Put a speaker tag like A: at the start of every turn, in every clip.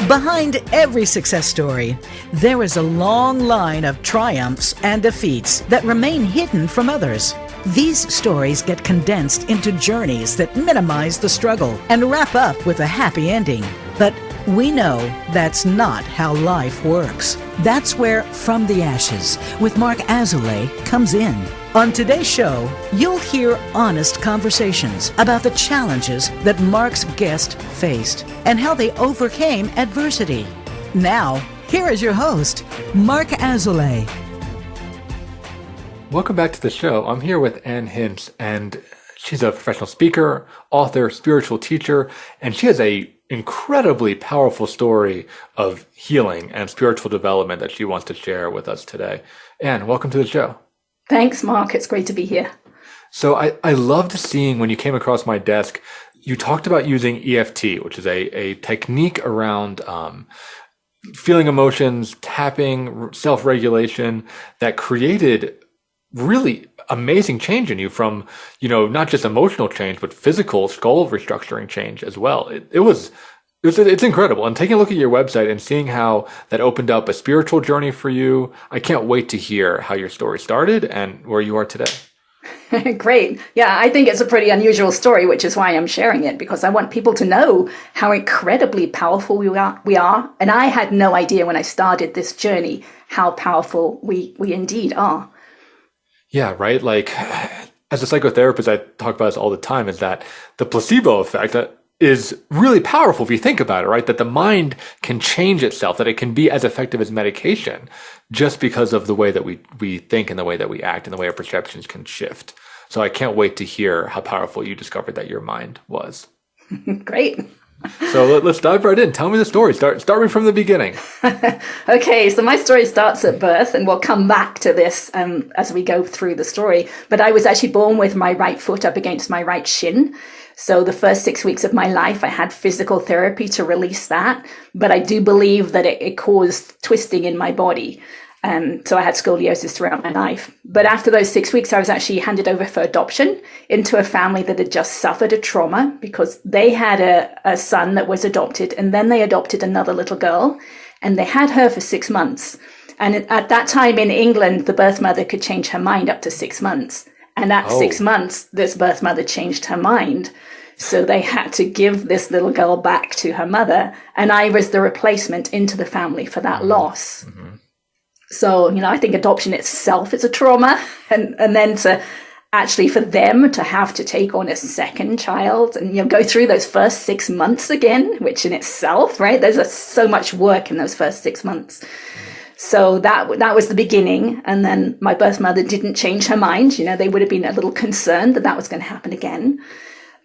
A: Behind every success story, there is a long line of triumphs and defeats that remain hidden from others. These stories get condensed into journeys that minimize the struggle and wrap up with a happy ending. But we know that's not how life works. That's where From the Ashes with Mark Azoulay comes in. On today's show, you'll hear honest conversations about the challenges that Mark's guest faced and how they overcame adversity. Now, here is your host, Mark Azoulay.
B: Welcome back to the show. I'm here with Hince, and she's a professional speaker, author, spiritual teacher, and she has a incredibly powerful story of healing and spiritual development that she wants to share with us today. Anne, welcome to the show.
C: Thanks, Mark. It's great to be here.
B: So I loved seeing when you came across my desk, you talked about using EFT, which is a technique around feeling emotions, tapping, self-regulation that created really amazing change in you from, not just emotional change, but physical skull restructuring change as well. It's incredible. And taking a look at your website and seeing how that opened up a spiritual journey for you, I can't wait to hear how your story started and where you are today.
C: Great. Yeah, I think it's a pretty unusual story, which is why I'm sharing it, because I want people to know how incredibly powerful we are. And I had no idea when I started this journey how powerful we indeed are.
B: Yeah, right. Like, as a psychotherapist, I talk about this all the time, is that the placebo effect is really powerful if you think about it, right? That the mind can change itself, that it can be as effective as medication just because of the way that we think and the way that we act and the way our perceptions can shift. So I can't wait to hear how powerful you discovered that your mind was.
C: Great.
B: So let's dive right in. Tell me the story. Start me from the beginning.
C: Okay, so my story starts at birth, and we'll come back to this as we go through the story. But I was actually born with my right foot up against my right shin. So the first 6 weeks of my life, I had physical therapy to release that. But I do believe that it caused twisting in my body. So I had scoliosis throughout my life. But after those 6 weeks, I was actually handed over for adoption into a family that had just suffered a trauma because they had a son that was adopted, and then they adopted another little girl, and they had her for 6 months. And at that time in England, the birth mother could change her mind up to 6 months. And at 6 months, this birth mother changed her mind. So they had to give this little girl back to her mother. And I was the replacement into the family for that loss. Mm-hmm. So, I think adoption itself is a trauma. And then to actually for them to have to take on a second child and, go through those first 6 months again, which in itself, right, there's so much work in those first 6 months. So that was the beginning. And then my birth mother didn't change her mind. They would have been a little concerned that was going to happen again.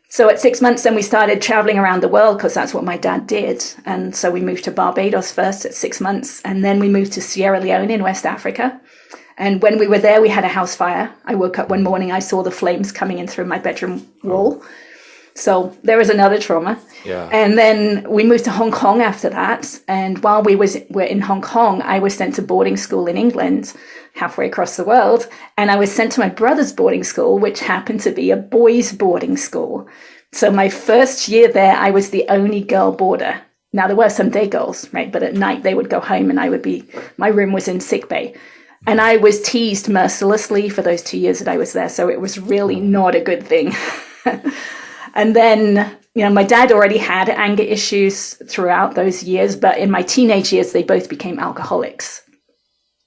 C: So at 6 months, then we started traveling around the world because that's what my dad did. And so we moved to Barbados first at 6 months. And then we moved to Sierra Leone in West Africa. And when we were there, we had a house fire. I woke up one morning, I saw the flames coming in through my bedroom wall. So there was another trauma. Yeah. And then we moved to Hong Kong after that. And while we were in Hong Kong, I was sent to boarding school in England, halfway across the world. And I was sent to my brother's boarding school, which happened to be a boys' boarding school. So my first year there, I was the only girl boarder. Now, there were some day girls, right? But at night, they would go home and my room was in sick bay. And I was teased mercilessly for those 2 years that I was there. So it was really not a good thing. And then, my dad already had anger issues throughout those years, but in my teenage years, they both became alcoholics.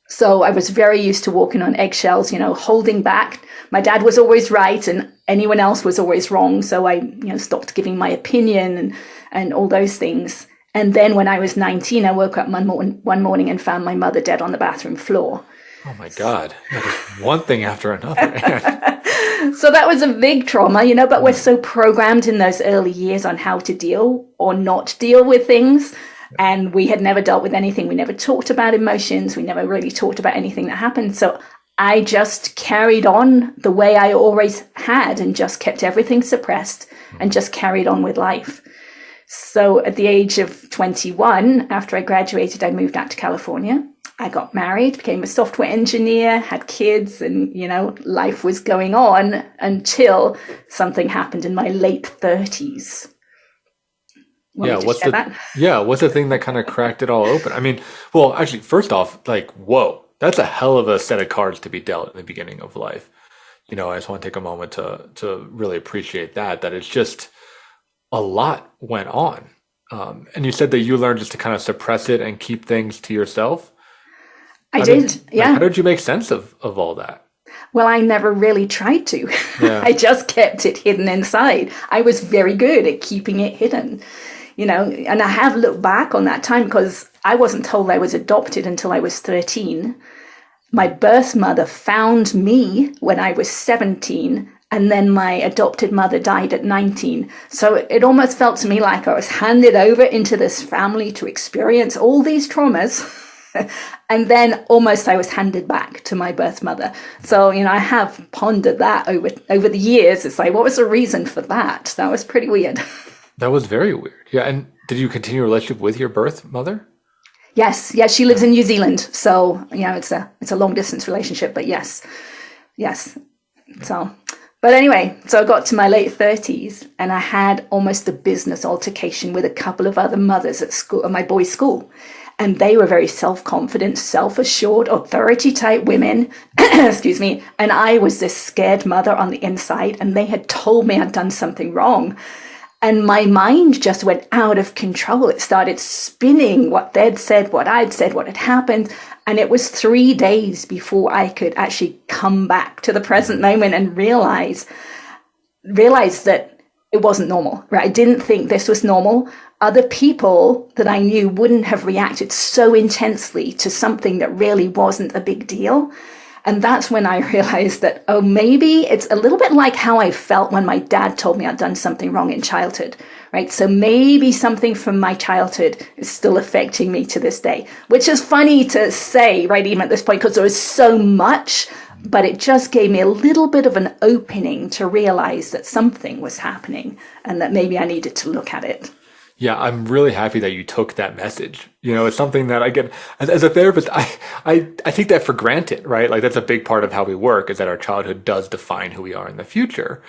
C: So I was very used to walking on eggshells, holding back. My dad was always right and anyone else was always wrong. So I, stopped giving my opinion and all those things. And then when I was 19, I woke up one morning and found my mother dead on the bathroom floor.
B: Oh my God. Just one thing after another.
C: So that was a big trauma, but we're so programmed in those early years on how to deal or not deal with things. And we had never dealt with anything. We never talked about emotions. We never really talked about anything that happened. So I just carried on the way I always had and just kept everything suppressed and just carried on with life. So at the age of 21, after I graduated, I moved out to California. I got married, became a software engineer, had kids, and, life was going on until something happened in my late 30s. Want
B: Yeah,
C: me to
B: what's
C: share
B: the
C: that?
B: yeah, what's the thing that kind of cracked it all open? I mean, well, actually, first off, like, whoa, that's a hell of a set of cards to be dealt in the beginning of life. I just want to take a moment to really appreciate that it's just a lot went on. And you said that you learned just to kind of suppress it and keep things to yourself.
C: I
B: How did
C: did, yeah.
B: how did you make sense of all that?
C: Well, I never really tried to.
B: Yeah.
C: I just kept it hidden inside. I was very good at keeping it hidden, and I have looked back on that time because I wasn't told I was adopted until I was 13. My birth mother found me when I was 17, and then my adopted mother died at 19. So it almost felt to me like I was handed over into this family to experience all these traumas. And then almost I was handed back to my birth mother. So, I have pondered that over the years. It's like, what was the reason for that? That was pretty weird.
B: That was very weird. Yeah, and did you continue a relationship with your birth mother?
C: Yes, she lives in New Zealand. So, it's a long distance relationship, but yes. So, but anyway, so I got to my late 30s and I had almost a business altercation with a couple of other mothers at school, at my boys' school. And they were very self-confident, self-assured, authority-type women, excuse me. And I was this scared mother on the inside, and they had told me I'd done something wrong. And my mind just went out of control. It started spinning what they'd said, what I'd said, what had happened. And it was 3 days before I could actually come back to the present moment and realize that it wasn't normal, right? I didn't think this was normal. Other people that I knew wouldn't have reacted so intensely to something that really wasn't a big deal. And that's when I realized that, oh, maybe it's a little bit like how I felt when my dad told me I'd done something wrong in childhood, right? So maybe something from my childhood is still affecting me to this day, which is funny to say, right, even at this point, because there was so much, but it just gave me a little bit of an opening to realize that something was happening and that maybe I needed to look at it.
B: Yeah, I'm really happy that you took that message. It's something that I get as a therapist. I take that for granted, right? Like that's a big part of how we work is that our childhood does define who we are in the future.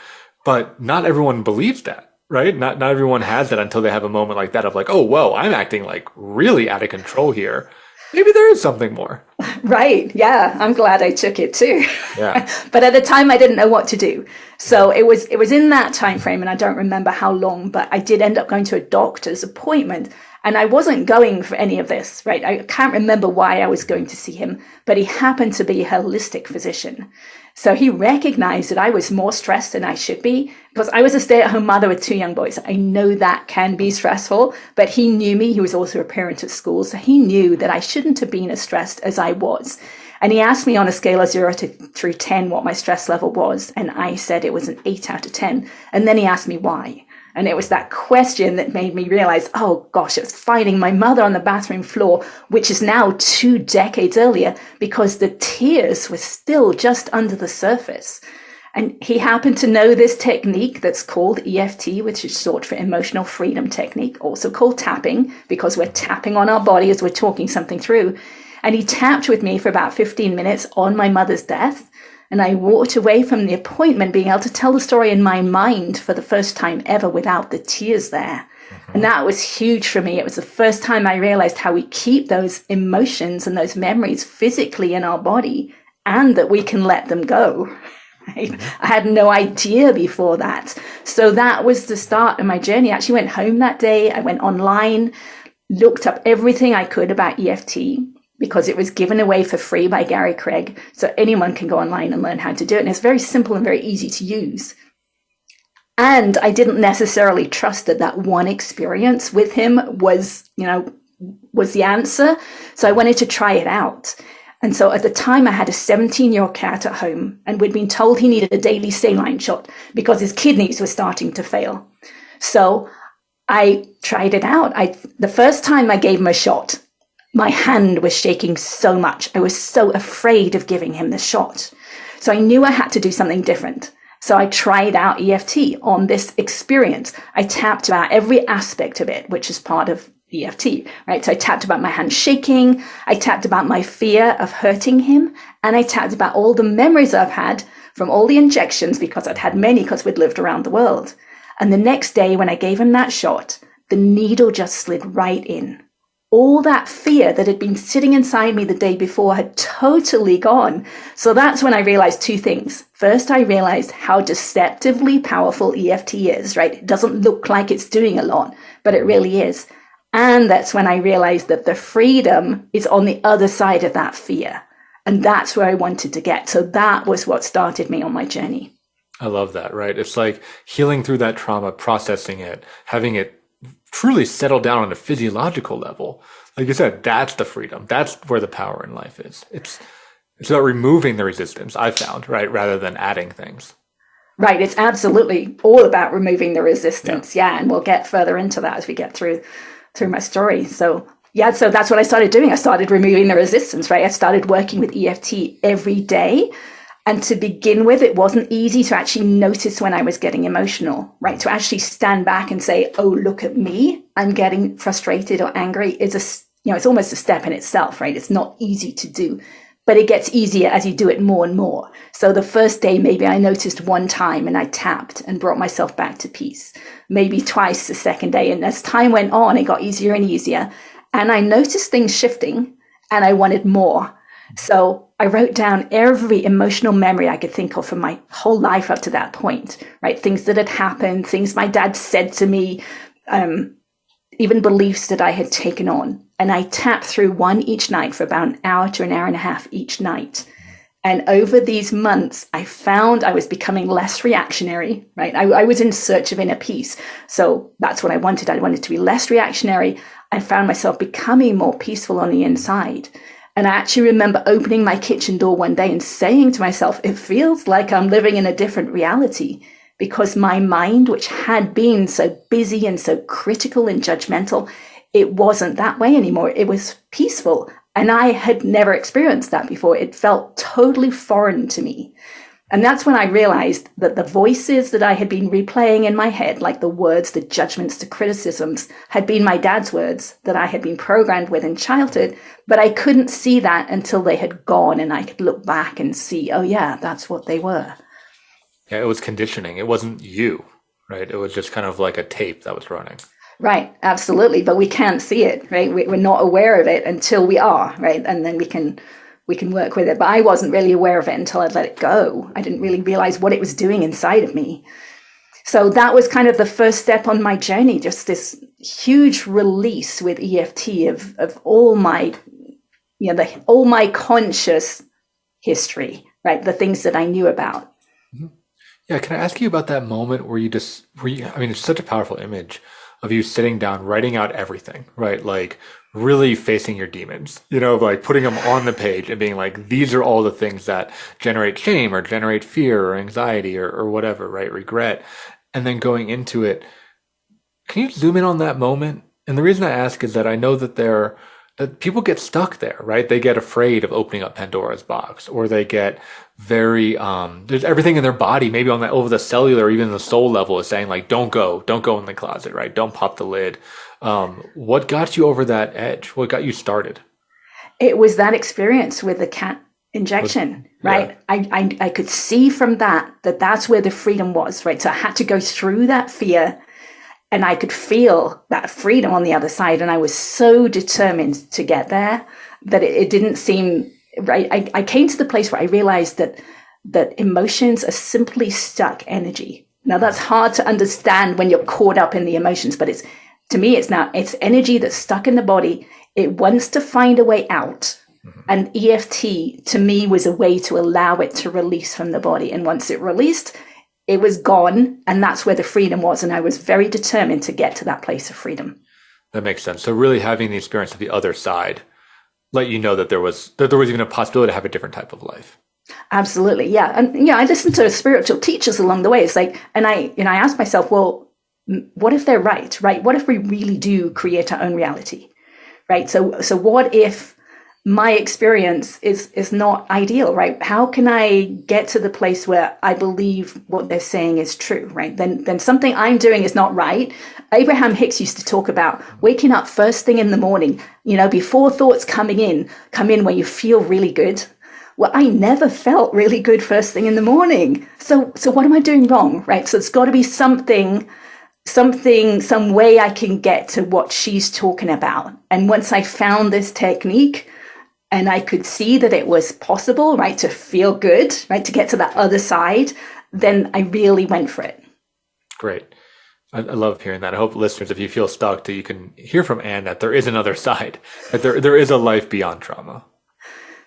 B: But not everyone believes that, right? Not everyone has that until they have a moment like that of like, oh, whoa, I'm acting like really out of control here. Maybe there is something more.
C: Right. Yeah. I'm glad I took it too.
B: Yeah.
C: But at the time I didn't know what to do. So it was in that time frame, and I don't remember how long, but I did end up going to a doctor's appointment, and I wasn't going for any of this, right? I can't remember why I was going to see him, but he happened to be a holistic physician. So he recognized that I was more stressed than I should be because I was a stay-at-home mother with 2 young boys. I know that can be stressful, but he knew me. He was also a parent at school. So he knew that I shouldn't have been as stressed as I was. And he asked me on a scale of 0 through 10 what my stress level was. And I said it was an 8 out of 10. And then he asked me why. And it was that question that made me realize, oh gosh, it's finding my mother on the bathroom floor, which is now 2 decades earlier, because the tears were still just under the surface. And he happened to know this technique that's called EFT, which is short for emotional freedom technique, also called tapping, because we're tapping on our body as we're talking something through. And he tapped with me for about 15 minutes on my mother's death. And I walked away from the appointment being able to tell the story in my mind for the first time ever without the tears there. Mm-hmm. And that was huge for me. It was the first time I realized how we keep those emotions and those memories physically in our body and that we can let them go. Right? Mm-hmm. I had no idea before that. So that was the start of my journey. I actually went home that day. I went online, looked up everything I could about EFT, because it was given away for free by Gary Craig. So anyone can go online and learn how to do it. And it's very simple and very easy to use. And I didn't necessarily trust that one experience with him was the answer. So I wanted to try it out. And so at the time I had a 17-year-old cat at home, and we'd been told he needed a daily saline shot because his kidneys were starting to fail. So I tried it out. The first time I gave him a shot, my hand was shaking so much. I was so afraid of giving him the shot. So I knew I had to do something different. So I tried out EFT on this experience. I tapped about every aspect of it, which is part of EFT, right? So I tapped about my hand shaking. I tapped about my fear of hurting him. And I tapped about all the memories I've had from all the injections, because I'd had many because we'd lived around the world. And the next day when I gave him that shot, the needle just slid right in. All that fear that had been sitting inside me the day before had totally gone. So that's when I realized two things. First, I realized how deceptively powerful EFT is, right? It doesn't look like it's doing a lot, but it really is. And that's when I realized that the freedom is on the other side of that fear. And that's where I wanted to get. So that was what started me on my journey.
B: I love that, right? It's like healing through that trauma, processing it, having it truly settle down on a physiological level. Like you said, that's the freedom. That's where the power in life is. It's about removing the resistance, I've found, right? Rather than adding things.
C: Right. It's absolutely all about removing the resistance. Yeah. And we'll get further into that as we get through my story. So so that's what I started doing. I started removing the resistance, right? I started working with EFT every day. And to begin with, it wasn't easy to actually notice when I was getting emotional, right? To actually stand back and say, oh, look at me, I'm getting frustrated or angry. It's almost a step in itself, right? It's not easy to do, but it gets easier as you do it more and more. So the first day, maybe I noticed one time and I tapped and brought myself back to peace. Maybe twice the second day. And as time went on, it got easier and easier. And I noticed things shifting and I wanted more. So I wrote down every emotional memory I could think of from my whole life up to that point, right? Things that had happened, things my dad said to me, even beliefs that I had taken on. And I tapped through one each night for about an hour to an hour and a half each night. And over these months, I found I was becoming less reactionary, right? I was in search of inner peace. So that's what I wanted. I wanted to be less reactionary. I found myself becoming more peaceful on the inside. And I actually remember opening my kitchen door one day and saying to myself, it feels like I'm living in a different reality, because my mind, which had been so busy and so critical and judgmental, it wasn't that way anymore. It was peaceful. And I had never experienced that before. It felt totally foreign to me. And that's when I realized that the voices that I had been replaying in my head, like the words, the judgments, the criticisms, had been my dad's words that I had been programmed with in childhood. But I couldn't see that until they had gone and I could look back and see, oh yeah, that's what they were.
B: Yeah, it was conditioning. It wasn't you, right? It was just kind of like a tape that was running.
C: Right, absolutely. But we can't see it, right? We're not aware of it until we are, right? And then we can work with it. But I wasn't really aware of it until I'd let it go. I didn't really realize what it was doing inside of me. So that was kind of the first step on my journey, just this huge release with EFT of all my, all my conscious history, right? The things that I knew about.
B: Mm-hmm. Yeah. Can I ask you about that moment where it's such a powerful image of you sitting down, writing out everything, right? Like really facing your demons, like putting them on the page and being like, these are all the things that generate shame or generate fear or anxiety or whatever, right? Regret. And then going into it. Can you zoom in on that moment? And the reason I ask is that I know that people get stuck there, right? They get afraid of opening up Pandora's box, or they get very, there's everything in their body, maybe over the cellular, even the soul level is saying like, don't go in the closet, right? Don't pop the lid. What got you over that edge? What got you started?
C: It was that experience with the cat injection, right? Yeah. I could see from that's where the freedom was, right? So I had to go through that fear and I could feel that freedom on the other side. And I was so determined to get there that it didn't seem right. I came to the place where I realized that emotions are simply stuck energy. Now that's hard to understand when you're caught up in the emotions, but to me, it's energy that's stuck in the body. It wants to find a way out. Mm-hmm. And EFT to me was a way to allow it to release from the body. And once it released, it was gone. And that's where the freedom was. And I was very determined to get to that place of freedom. That
B: makes sense. So really having the experience of the other side let you know that there was even a possibility to have a different type of life.
C: Absolutely. Yeah. And I listened to spiritual teachers along the way. It's like, and I asked myself, well, what if they're right? What if we really do create our own reality? Right. So what if my experience is not ideal, right? How can I get to the place where I believe what they're saying is true, right? Then something I'm doing is not right. Abraham Hicks used to talk about waking up first thing in the morning, before thoughts come in where you feel really good. Well, I never felt really good first thing in the morning. So what am I doing wrong, right? So it's got to be something some way I can get to what she's talking about. And once I found this technique and I could see that it was possible, right, to feel good, right, to get to that other side, then I really went for it.
B: Great. I love hearing that. I hope listeners, if you feel stuck, that you can hear from Anne that there is another side, that there is a life beyond trauma.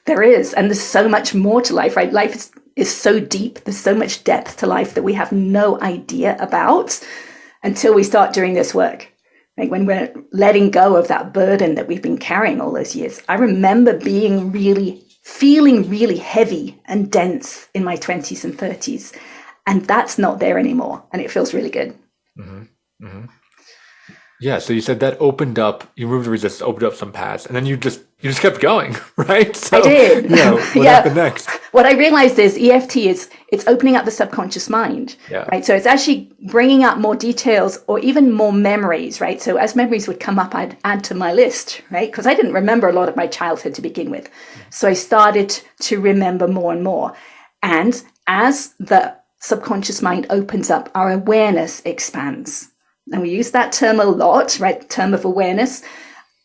C: There is. And there's so much more to life, right? Life is so deep. There's so much depth to life that we have no idea about until we start doing this work. Like when we're letting go of that burden that we've been carrying all those years. I remember feeling really heavy and dense in my 20s and 30s. And that's not there anymore. And it feels really good.
B: Mm-hmm. Mm-hmm. Yeah. So you said that you removed the resistance, opened up some paths, and then you just kept going, right? So,
C: I did.
B: What happened next?
C: What I realized is EFT it's opening up the subconscious mind, right? So it's actually bringing up more details or even more memories, right? So as memories would come up, I'd add to my list, right? Because I didn't remember a lot of my childhood to begin with. So I started to remember more and more. And as the subconscious mind opens up, our awareness expands. And we use that term a lot, right? The term of awareness.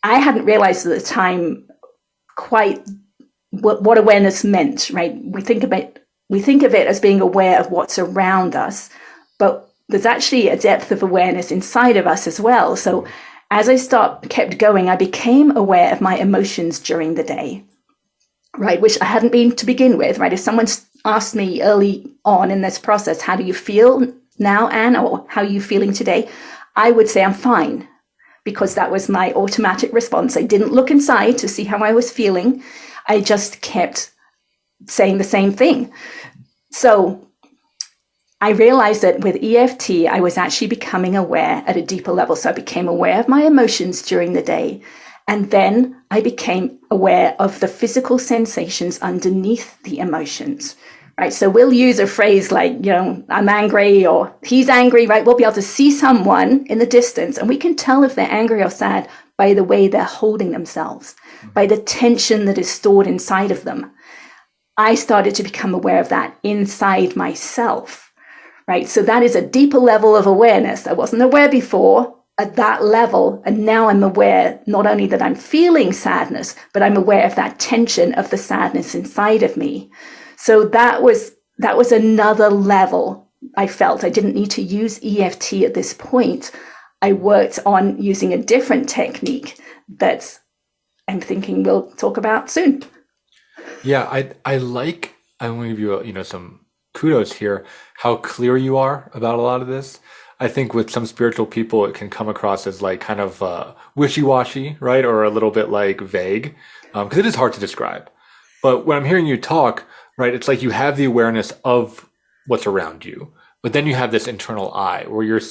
C: I hadn't realized at the time quite what awareness meant, right? We think of it as being aware of what's around us, but there's actually a depth of awareness inside of us as well. So as I kept going, I became aware of my emotions during the day, right? Which I hadn't been to begin with, right? If someone asked me early on in this process, how do you feel now, Anne, or how are you feeling today? I would say I'm fine, because that was my automatic response. I didn't look inside to see how I was feeling. I just kept saying the same thing. So I realized that with EFT, I was actually becoming aware at a deeper level. So I became aware of my emotions during the day. And then I became aware of the physical sensations underneath the emotions. Right. So we'll use a phrase like, I'm angry or he's angry, right? We'll be able to see someone in the distance and we can tell if they're angry or sad by the way they're holding themselves, by the tension that is stored inside of them. I started to become aware of that inside myself, right? So that is a deeper level of awareness. I wasn't aware before at that level. And now I'm aware not only that I'm feeling sadness, but I'm aware of that tension of the sadness inside of me. So that was another level I felt. I didn't need to use EFT at this point. I worked on using a different technique that I'm thinking we'll talk about soon.
B: Yeah, I'm going to give you some kudos here, how clear you are about a lot of this. I think with some spiritual people, it can come across as like kind of wishy-washy, right? Or a little bit like vague, because it is hard to describe. But when I'm hearing you talk, right, it's like you have the awareness of what's around you, but then you have this internal eye where you're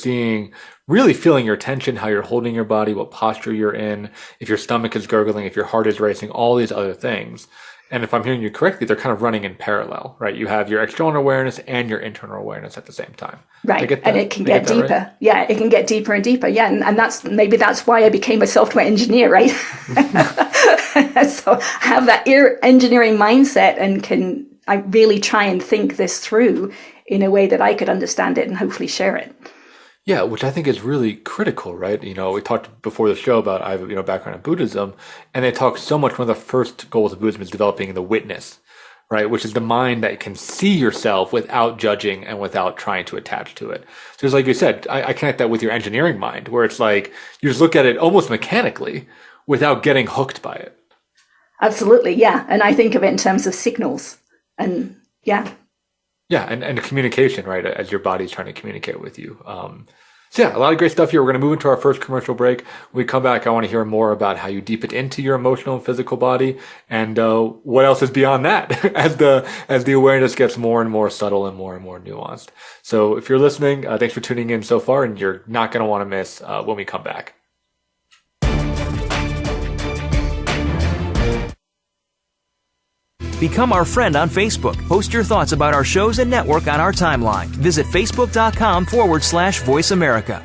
B: really feeling your tension, how you're holding your body, what posture you're in, if your stomach is gurgling, if your heart is racing, all these other things. And if I'm hearing you correctly, they're kind of running in parallel, right? You have your external awareness and your internal awareness at the same time.
C: Right. And it can get deeper. Right? Yeah, it can get deeper and deeper. Yeah. And that's why I became a software engineer, right? So I have that engineering mindset and I really try and think this through in a way that I could understand it and hopefully share it.
B: Yeah, which I think is really critical, right? We talked before the show about I have a background in Buddhism, and they talk so much. One of the first goals of Buddhism is developing the witness, right? Which is the mind that can see yourself without judging and without trying to attach to it. So it's like you said, I connect that with your engineering mind, where it's like you just look at it almost mechanically without getting hooked by it.
C: Absolutely, yeah. And I think of it in terms of signals, and yeah.
B: Yeah, and communication, right, as your body's trying to communicate with you. So yeah, a lot of great stuff here. We're going to move into our first commercial break. When we come back, I want to hear more about how you deepen into your emotional and physical body and what else is beyond that as the awareness gets more and more subtle and more nuanced. So if you're listening, thanks for tuning in so far, and you're not going to want to miss when we come back.
D: Become our friend on Facebook. Post your thoughts about our shows and network on our timeline. Visit facebook.com/Voice America.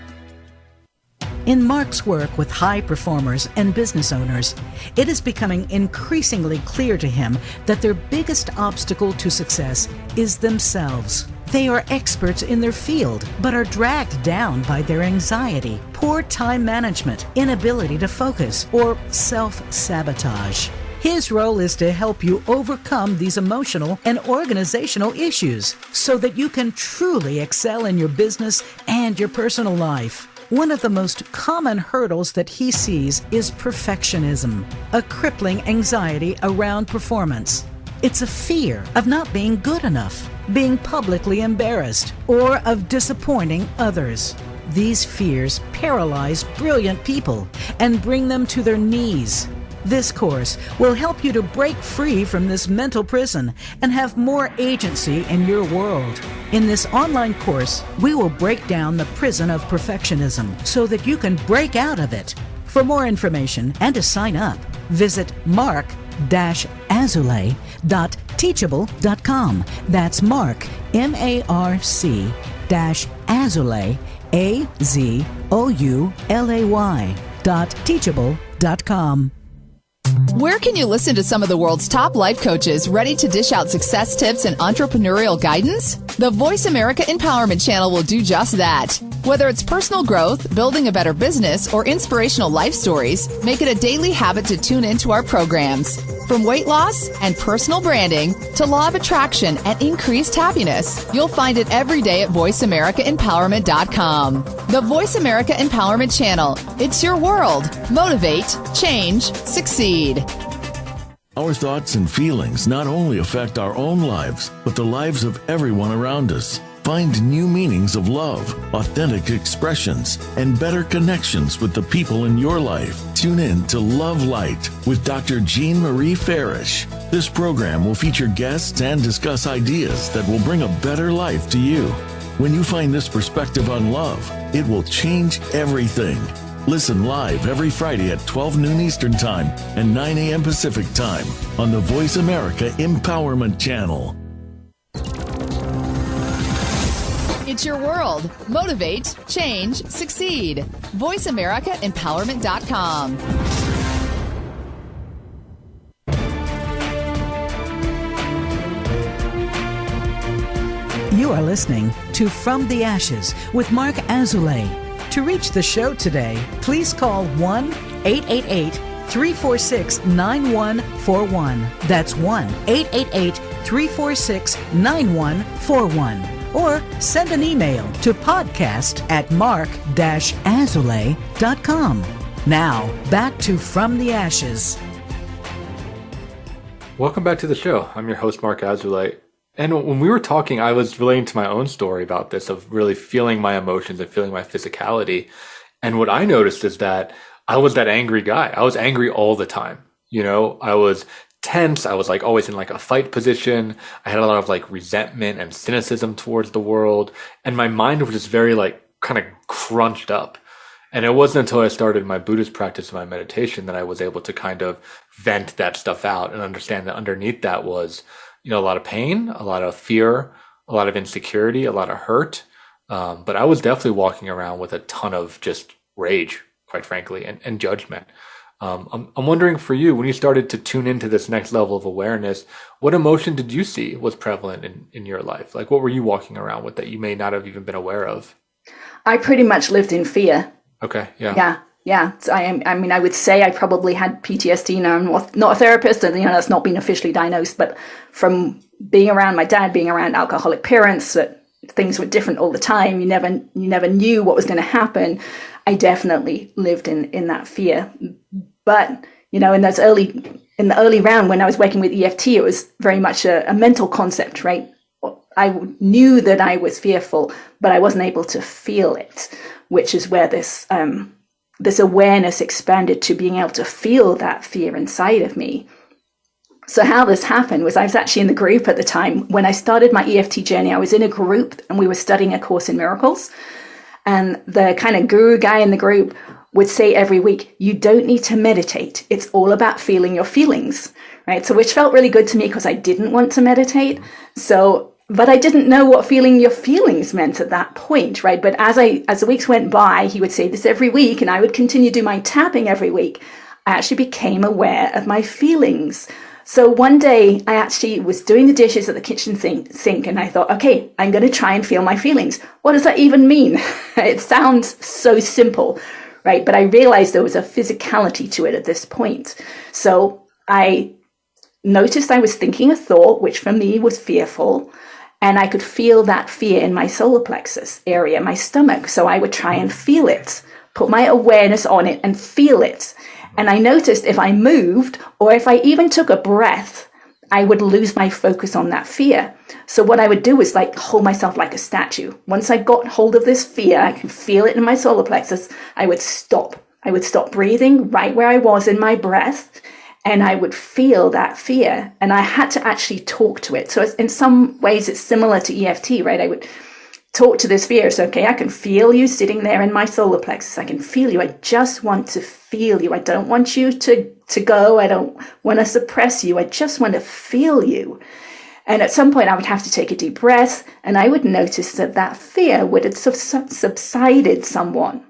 A: In Mark's work with high performers and business owners, it is becoming increasingly clear to him that their biggest obstacle to success is themselves. They are experts in their field, but are dragged down by their anxiety, poor time management, inability to focus, or self-sabotage. His role is to help you overcome these emotional and organizational issues so that you can truly excel in your business and your personal life. One of the most common hurdles that he sees is perfectionism, a crippling anxiety around performance. It's a fear of not being good enough, being publicly embarrassed, or of disappointing others. These fears paralyze brilliant people and bring them to their knees. This course will help you to break free from this mental prison and have more agency in your world. In this online course, we will break down the prison of perfectionism so that you can break out of it. For more information and to sign up, visit mark-azulay.teachable.com. That's Mark, MARC-azulay, AZOULAY.teachable.com.
E: Where can you listen to some of the world's top life coaches ready to dish out success tips and entrepreneurial guidance? The Voice America Empowerment Channel will do just that. Whether it's personal growth, building a better business, or inspirational life stories, make it a daily habit to tune into our programs. From weight loss and personal branding to law of attraction and increased happiness, you'll find it every day at VoiceAmericaEmpowerment.com. The Voice America Empowerment Channel. It's your world. Motivate, change, succeed.
F: Our thoughts and feelings not only affect our own lives, but the lives of everyone around us. Find new meanings of love, authentic expressions, and better connections with the people in your life. Tune in to Love Light with Dr. Jean Marie Farish. This program will feature guests and discuss ideas that will bring a better life to you. When you find this perspective on love, it will change everything. Listen live every Friday at 12 noon Eastern Time and 9 a.m. Pacific Time on the Voice America Empowerment Channel.
E: It's your world. Motivate, change, succeed. VoiceAmericaEmpowerment.com.
A: You are listening to From the Ashes with Mark Azulay. To reach the show today, please call 1-888-346-9141. That's 1-888-346-9141. Or send an email to podcast@mark-azulay.com. Now, back to From the Ashes.
B: Welcome back to the show. I'm your host, Mark Azulay. And when we were talking, I was relating to my own story about this, of really feeling my emotions and feeling my physicality. And what I noticed is that I was that angry guy. I was angry all the time. You know, I was tense. I was like always in like a fight position. I had a lot of like resentment and cynicism towards the world. And my mind was just very like kind of crunched up. And it wasn't until I started my Buddhist practice and my meditation that I was able to kind of vent that stuff out and understand that underneath that was, you know, a lot of pain, a lot of fear, a lot of insecurity, a lot of hurt. But I was definitely walking around with a ton of just rage, quite frankly, and judgment. I'm wondering for you, when you started to tune into this next level of awareness, what emotion did you see was prevalent in your life? Like, what were you walking around with that you may not have even been aware of?
C: I pretty much lived in fear.
B: Okay. Yeah.
C: Yeah. So I mean, I would say I probably had PTSD. Now, I'm not a therapist, and, you know, that's not been officially diagnosed, but from being around my dad, being around alcoholic parents, that things were different all the time. You never knew what was going to happen. I definitely lived in that fear. But, you know, in the early round when I was working with EFT, it was very much a mental concept, right? I knew that I was fearful, but I wasn't able to feel it, which is where this awareness expanded to being able to feel that fear inside of me. So how this happened was I was actually in the group at the time. When I started my EFT journey, I was in a group and we were studying A Course in Miracles. And the kind of guru guy in the group would say every week, you don't need to meditate. It's all about feeling your feelings, right? So which felt really good to me because I didn't want to meditate. But I didn't know what feeling your feelings meant at that point, right? But as the weeks went by, he would say this every week, and I would continue to do my tapping every week. I actually became aware of my feelings. So one day I actually was doing the dishes at the kitchen sink and I thought, okay, I'm going to try and feel my feelings. What does that even mean? It sounds so simple, right? But I realized there was a physicality to it at this point. So I noticed I was thinking a thought, which for me was fearful, and I could feel that fear in my solar plexus area, my stomach. So I would try and feel it, put my awareness on it and feel it. And I noticed if I moved or if I even took a breath, I would lose my focus on that fear. So what I would do was like hold myself like a statue. Once I got hold of this fear, I could feel it in my solar plexus, I would stop. I would stop breathing right where I was in my breath, and I would feel that fear. And I had to actually talk to it. So in some ways, it's similar to EFT, right? I would talk to this fear. It's okay, I can feel you sitting there in my solar plexus. I can feel you. I just want to feel you. I don't want you to go. I don't want to suppress you. I just want to feel you. And at some point I would have to take a deep breath, and I would notice that that fear would have subsided somewhat.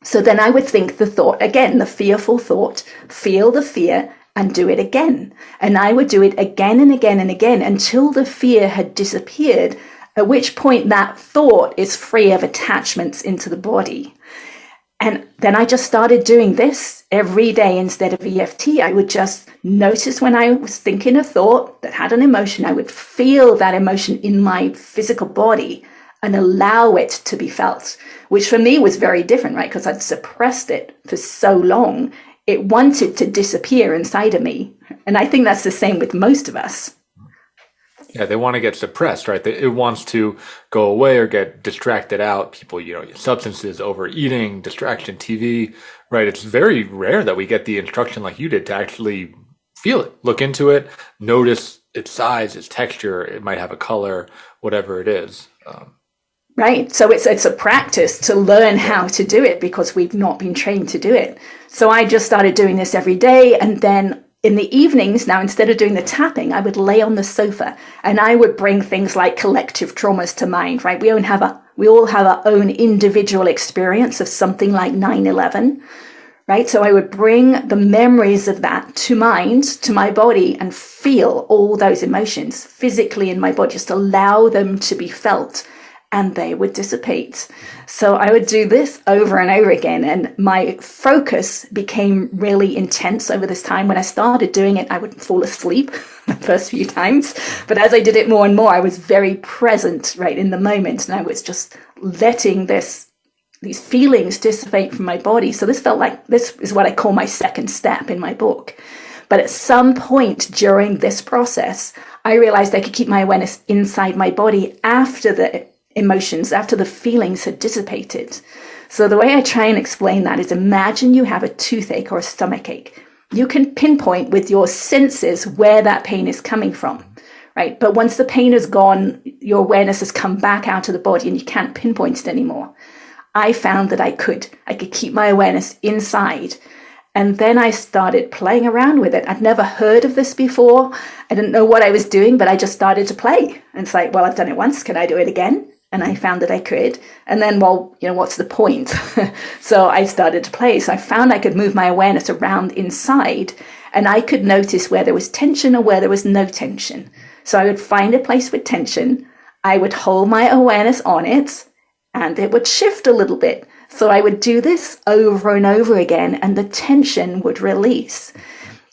C: So then I would think the thought again, the fearful thought, feel the fear and do it again. And I would do it again and again and again until the fear had disappeared, at which point that thought is free of attachments into the body. And then I just started doing this every day instead of EFT. I would just notice when I was thinking a thought that had an emotion, I would feel that emotion in my physical body and allow it to be felt, which for me was very different, right? Because I'd suppressed it for so long. It wanted to disappear inside of me. And I think that's the same with most of us.
B: Yeah, they want to get suppressed, right? It wants to go away or get distracted out. People, substances, overeating, distraction, TV, right? It's very rare that we get the instruction like you did to actually feel it, look into it, notice its size, its texture. It might have a color, whatever it is.
C: Right. So it's a practice to learn how to do it because we've not been trained to do it. So I just started doing this every day, and then in the evenings, now instead of doing the tapping, I would lay on the sofa and I would bring things like collective traumas to mind, right? We all have our own individual experience of something like 9/11, right? So I would bring the memories of that to mind, to my body, and feel all those emotions physically in my body, just allow them to be felt, and they would dissipate. So I would do this over and over again, and my focus became really intense over this time. When I started doing it, I would fall asleep the first few times, but as I did it more and more, I was very present right in the moment, and I was just letting these feelings dissipate from my body. So this is what I call my second step in my book. But at some point during this process, I realized I could keep my awareness inside my body after the emotions, after the feelings had dissipated. So the way I try and explain that is, imagine you have a toothache or a stomachache. You can pinpoint with your senses where that pain is coming from, right? But once the pain is gone, your awareness has come back out of the body and you can't pinpoint it anymore. I found that I could keep my awareness inside. And then I started playing around with it. I'd never heard of this before. I didn't know what I was doing, but I just started to play. And it's like, well, I've done it once. Can I do it again? And I found that I could. And then, what's the point? So I started to play. So I found I could move my awareness around inside, and I could notice where there was tension or where there was no tension. So I would find a place with tension. I would hold my awareness on it, and it would shift a little bit. So I would do this over and over again, and the tension would release.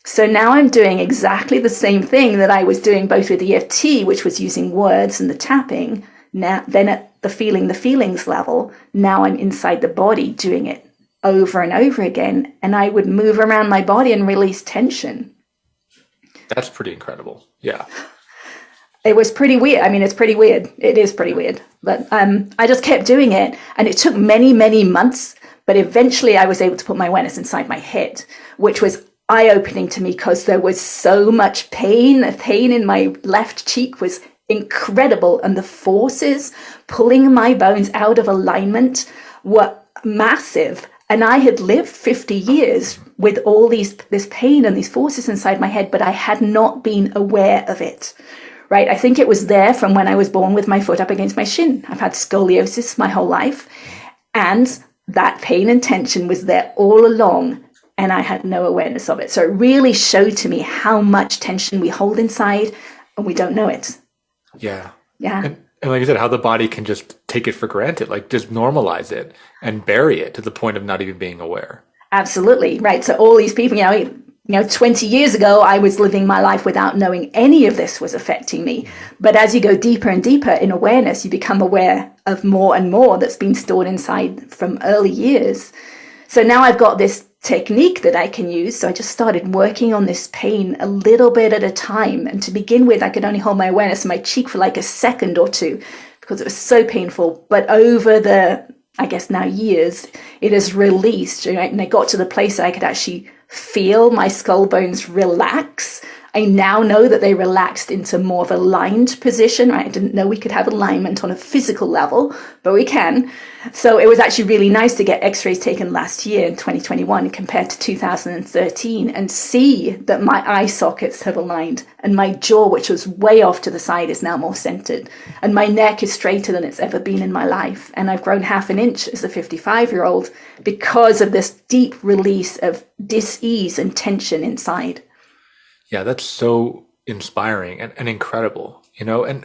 C: So now I'm doing exactly the same thing that I was doing both with EFT, which was using words and the tapping. Now, then at the feelings level, now I'm inside the body doing it over and over again. And I would move around my body and release tension.
B: That's pretty incredible. Yeah.
C: It was pretty weird. I mean, it's pretty weird. It is pretty weird. But I just kept doing it. And it took many, many months. But eventually I was able to put my awareness inside my head, which was eye-opening to me because there was so much pain. The pain in my left cheek was incredible, and the forces pulling my bones out of alignment were massive. And I had lived 50 years with all this pain and these forces inside my head, but I had not been aware of it, right? I think it was there from when I was born with my foot up against my shin. I've had scoliosis my whole life, and that pain and tension was there all along. and I had no awareness of it. So it really showed to me how much tension we hold inside and we don't know it.
B: Yeah.
C: Yeah.
B: And like you said, how the body can just take it for granted, like just normalize it and bury it to the point of not even being aware.
C: Absolutely. Right. So all these people, 20 years ago, I was living my life without knowing any of this was affecting me. But as you go deeper and deeper in awareness, you become aware of more and more that's been stored inside from early years. So now I've got this technique that I can use. So I just started working on this pain a little bit at a time. And to begin with, I could only hold my awareness in my cheek for like a second or two because it was so painful. But over the, I guess now years, it has released, right? And I got to the place that I could actually feel my skull bones relax. I now know that they relaxed into more of a aligned position, right? I didn't know we could have alignment on a physical level, but we can. So it was actually really nice to get x-rays taken last year in 2021 compared to 2013 and see that my eye sockets have aligned and my jaw, which was way off to the side, is now more centered. And my neck is straighter than it's ever been in my life. And I've grown 1/2 inch as a 55-year-old because of this deep release of dis-ease and tension inside.
B: Yeah, that's so inspiring and incredible, and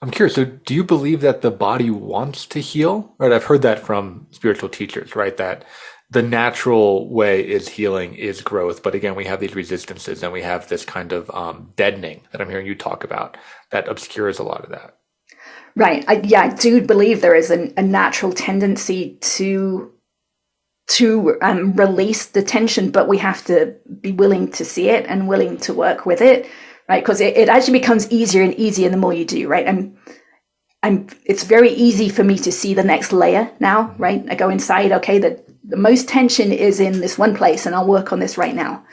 B: I'm curious, so do you believe that the body wants to heal? Right, I've heard that from spiritual teachers, right, that the natural way is healing, is growth. But again, we have these resistances and we have this kind of deadening that I'm hearing you talk about that obscures a lot of that.
C: Right. I do believe there is a natural tendency to release the tension, but we have to be willing to see it and willing to work with it, right? Because it actually becomes easier and easier the more you do, right? It's very easy for me to see the next layer now, right? I go inside, okay, the most tension is in this one place and I'll work on this right now,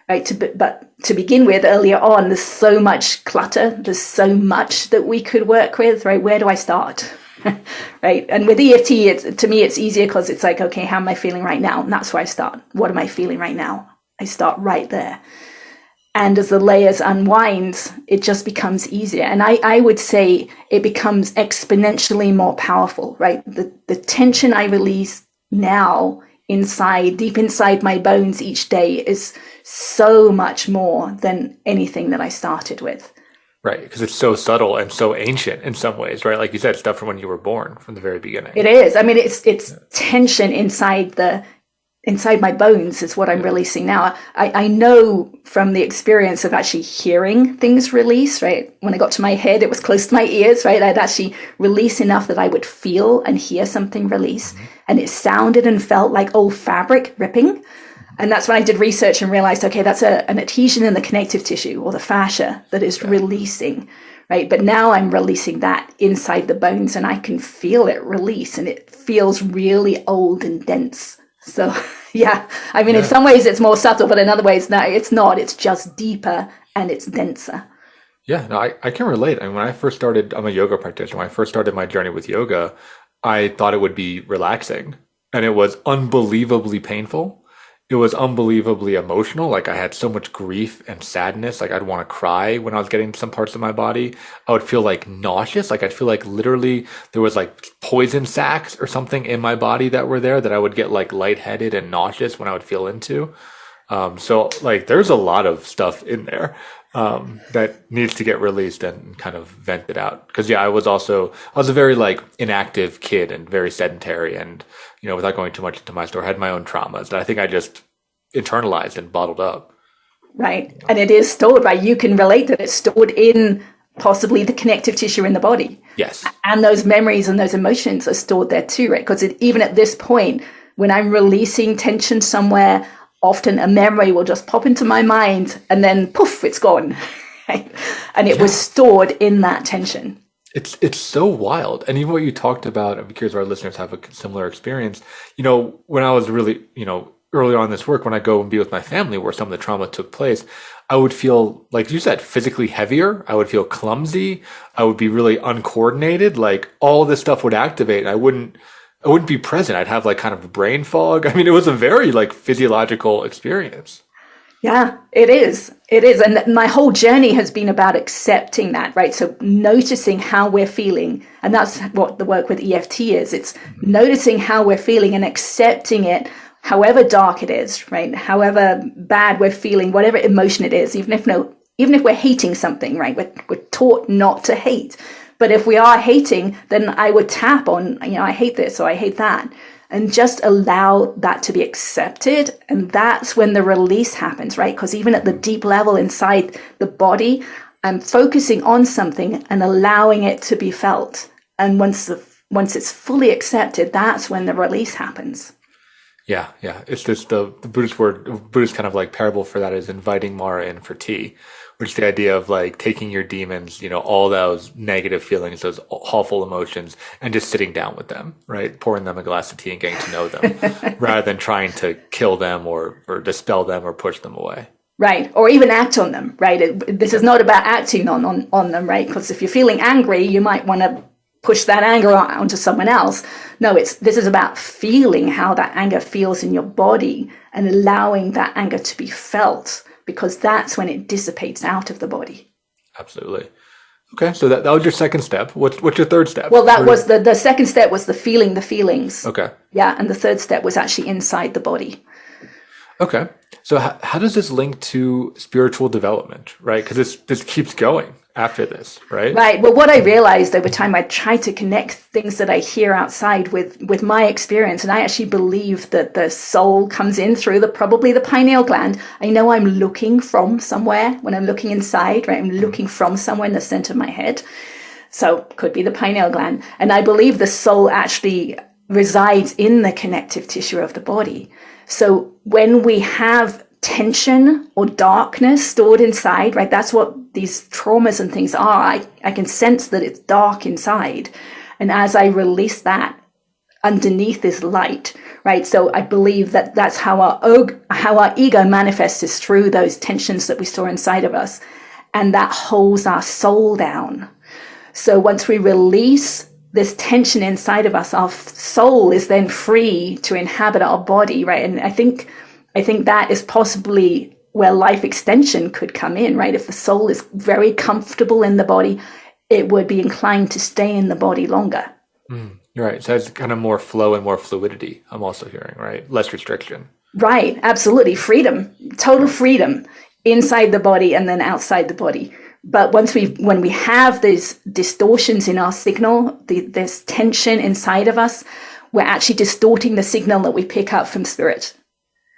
C: right? But to begin with, earlier on, there's so much clutter, there's so much that we could work with, right? Where do I start? Right. And with EFT, to me, it's easier because it's like, okay, how am I feeling right now? And that's where I start. What am I feeling right now? I start right there. And as the layers unwind, it just becomes easier. And I would say it becomes exponentially more powerful, right? The tension I release now deep inside my bones each day is so much more than anything that I started with.
B: Right, because it's so subtle and so ancient in some ways, right? Like you said, stuff from when you were born, from the very beginning.
C: It is. I mean, it's tension inside my bones is what I'm releasing now. I know from the experience of actually hearing things release, right? When I got to my head, it was close to my ears, right? I'd actually release enough that I would feel and hear something release. Mm-hmm. And it sounded and felt like old fabric ripping. And that's when I did research and realized, okay, that's an adhesion in the connective tissue or the fascia that is releasing, right? But now I'm releasing that inside the bones and I can feel it release and it feels really old and dense. So, yeah, I mean, in some ways it's more subtle, but in other ways, no, it's not. It's just deeper and it's denser.
B: Yeah, no, I can relate. I mean, when I first started, I'm a yoga practitioner. When I first started my journey with yoga, I thought it would be relaxing and it was unbelievably painful. It was unbelievably emotional. Like I had so much grief and sadness. Like I'd want to cry when I was getting some parts of my body. I would feel like nauseous. Like I'd feel like literally there was like poison sacs or something in my body that were there that I would get like lightheaded and nauseous when I would feel into. So like there's a lot of stuff in there that needs to get released and kind of vented out. Because I was a very like inactive kid and very sedentary and without going too much into my story, had my own traumas that I think I just internalized and bottled up.
C: Right. And it is stored, right? You can relate that it's stored in possibly the connective tissue in the body.
B: Yes.
C: And those memories and those emotions are stored there too, right? Because even at this point, when I'm releasing tension somewhere, often a memory will just pop into my mind and then poof, it's gone. Right? And it was stored in that tension.
B: It's so wild. And even what you talked about, I'm curious if our listeners have a similar experience. When I was really, early on in this work, when I go and be with my family where some of the trauma took place, I would feel, like you said, physically heavier. I would feel clumsy. I would be really uncoordinated. Like all this stuff would activate and I wouldn't be present. I'd have like kind of brain fog. I mean, it was a very like physiological experience. Yeah,
C: it is. It is. And my whole journey has been about accepting that, right? So noticing how we're feeling. And that's what the work with EFT is. It's noticing how we're feeling and accepting it, however dark it is, right? However bad we're feeling, whatever emotion it is, even if we're hating something, right? We're taught not to hate. But if we are hating, then I would tap on, I hate this or I hate that, and just allow that to be accepted. And that's when the release happens, right? Because even at the deep level inside the body, I'm focusing on something and allowing it to be felt. And once it's fully accepted, that's when the release happens.
B: Yeah. It's just the Buddhist kind of like parable for that is inviting Mara in for tea, which is the idea of like taking your demons, all those negative feelings, those awful emotions, and just sitting down with them, right? Pouring them a glass of tea and getting to know them rather than trying to kill them or dispel them or push them away. Right. Or even act on them, right? This is not about acting on them, right? Because if you're feeling angry, you might want to push that anger onto someone else. No, this is about feeling how that anger feels in your body and allowing that anger to be felt, because that's when it dissipates out of the body. Absolutely. Okay, so that was your second step. What's your third step? Well, that was the second step was the feelings. Okay. Yeah, and the third step was actually inside the body. Okay. So how does this link to spiritual development, right? Because this keeps going after this, right? Right. Well, what I realized over time, I try to connect things that I hear outside with my experience. And I actually believe that the soul comes in through probably the pineal gland. I know I'm looking from somewhere when I'm looking inside, right? I'm looking from somewhere in the center of my head. So could be the pineal gland. And I believe the soul actually resides in the connective tissue of the body. So when we have tension or darkness stored inside, right, that's what these traumas and things are. I can sense that it's dark inside. And as I release that, underneath is light, right? So I believe that that's how our ego manifests, is through those tensions that we store inside of us. And that holds our soul down. So once we release this tension inside of us, our soul is then free to inhabit our body, right? And I think that is possibly where life extension could come in, right? If the soul is very comfortable in the body, it would be inclined to stay in the body longer. Right. So it's kind of more flow and more fluidity, I'm also hearing, right? Less restriction. Right. Absolutely. Freedom, total freedom inside the body and then outside the body. But when we have these distortions in our signal, this tension inside of us, we're actually distorting the signal that we pick up from spirit.